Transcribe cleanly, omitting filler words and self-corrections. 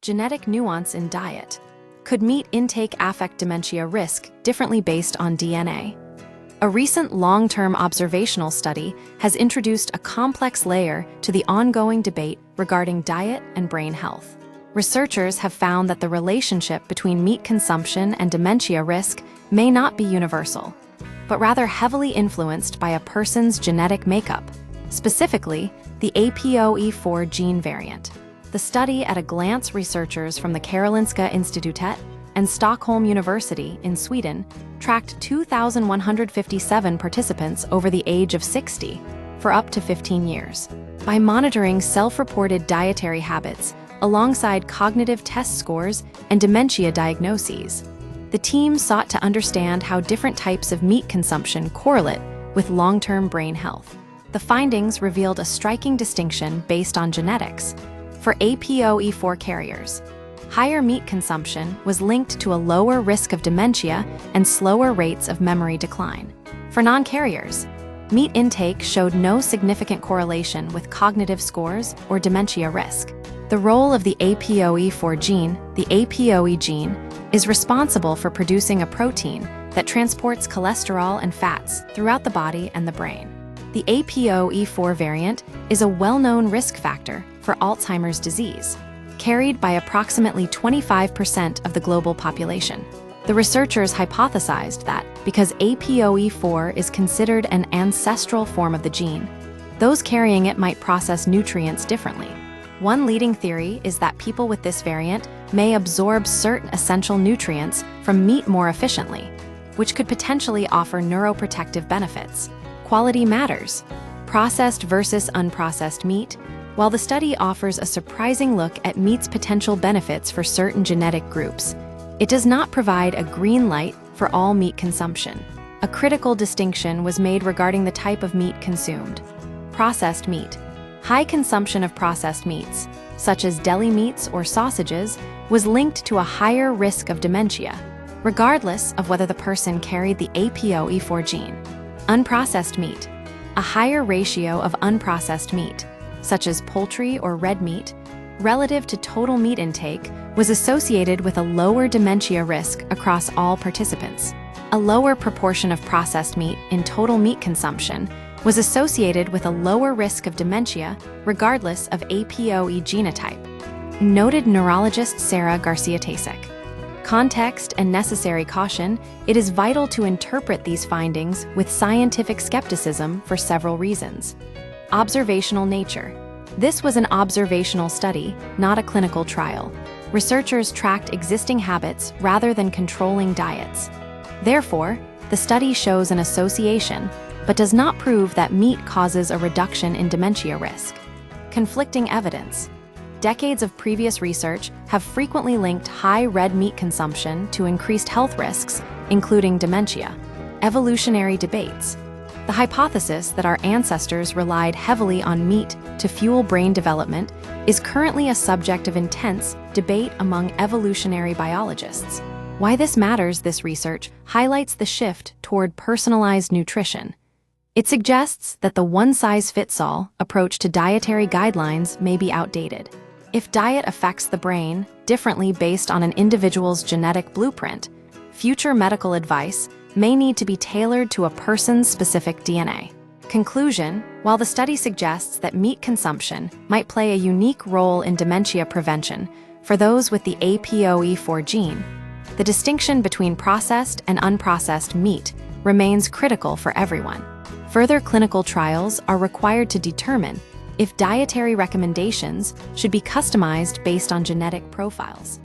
Genetic nuance in diet. Could meat intake affect dementia risk differently based on DNA? A recent long-term observational study has introduced a complex layer to the ongoing debate regarding diet and brain health. Researchers have found that the relationship between meat consumption and dementia risk may not be universal, but rather heavily influenced by a person's genetic makeup, specifically the APOE4 gene variant. The study at a glance, researchers from the Karolinska Institutet and Stockholm University in Sweden tracked 2,157 participants over the age of 60 for up to 15 years. By monitoring self-reported dietary habits alongside cognitive test scores and dementia diagnoses, the team sought to understand how different types of meat consumption correlate with long-term brain health. The findings revealed a striking distinction based on genetics. For APOE4 carriers, higher meat consumption was linked to a lower risk of dementia and slower rates of memory decline. For non-carriers, meat intake showed no significant correlation with cognitive scores or dementia risk. The role of the APOE4 gene, the APOE gene, is responsible for producing a protein that transports cholesterol and fats throughout the body and the brain. The APOE4 variant is a well-known risk factor for Alzheimer's disease, carried by approximately 25% of the global population. The researchers hypothesized that because APOE4 is considered an ancestral form of the gene, those carrying it might process nutrients differently. One leading theory is that people with this variant may absorb certain essential nutrients from meat more efficiently, which could potentially offer neuroprotective benefits. Quality matters. Processed versus unprocessed meat. While the study offers a surprising look at meat's potential benefits for certain genetic groups, it does not provide a green light for all meat consumption. A critical distinction was made regarding the type of meat consumed. Processed meat. High consumption of processed meats, such as deli meats or sausages, was linked to a higher risk of dementia, regardless of whether the person carried the APOE4 gene. Unprocessed meat. A higher ratio of unprocessed meat, such as poultry or red meat, relative to total meat intake, was associated with a lower dementia risk across all participants. A lower proportion of processed meat in total meat consumption was associated with a lower risk of dementia, regardless of APOE genotype, noted neurologist Sarah Garcia-Tasek. Context and necessary caution. It is vital to interpret these findings with scientific skepticism for several reasons. Observational nature. This was an observational study, not a clinical trial. Researchers tracked existing habits rather than controlling diets. Therefore, the study shows an association, but does not prove that meat causes a reduction in dementia risk. Conflicting evidence. Decades of previous research have frequently linked high red meat consumption to increased health risks, including dementia. Evolutionary debates. The hypothesis that our ancestors relied heavily on meat to fuel brain development is currently a subject of intense debate among evolutionary biologists. Why this matters. This research highlights the shift toward personalized nutrition. It suggests that the one-size-fits-all approach to dietary guidelines may be outdated. If diet affects the brain differently based on an individual's genetic blueprint, future medical advice may need to be tailored to a person's specific DNA. Conclusion: while the study suggests that meat consumption might play a unique role in dementia prevention for those with the APOE4 gene, the distinction between processed and unprocessed meat remains critical for everyone. Further clinical trials are required to determine if dietary recommendations should be customized based on genetic profiles.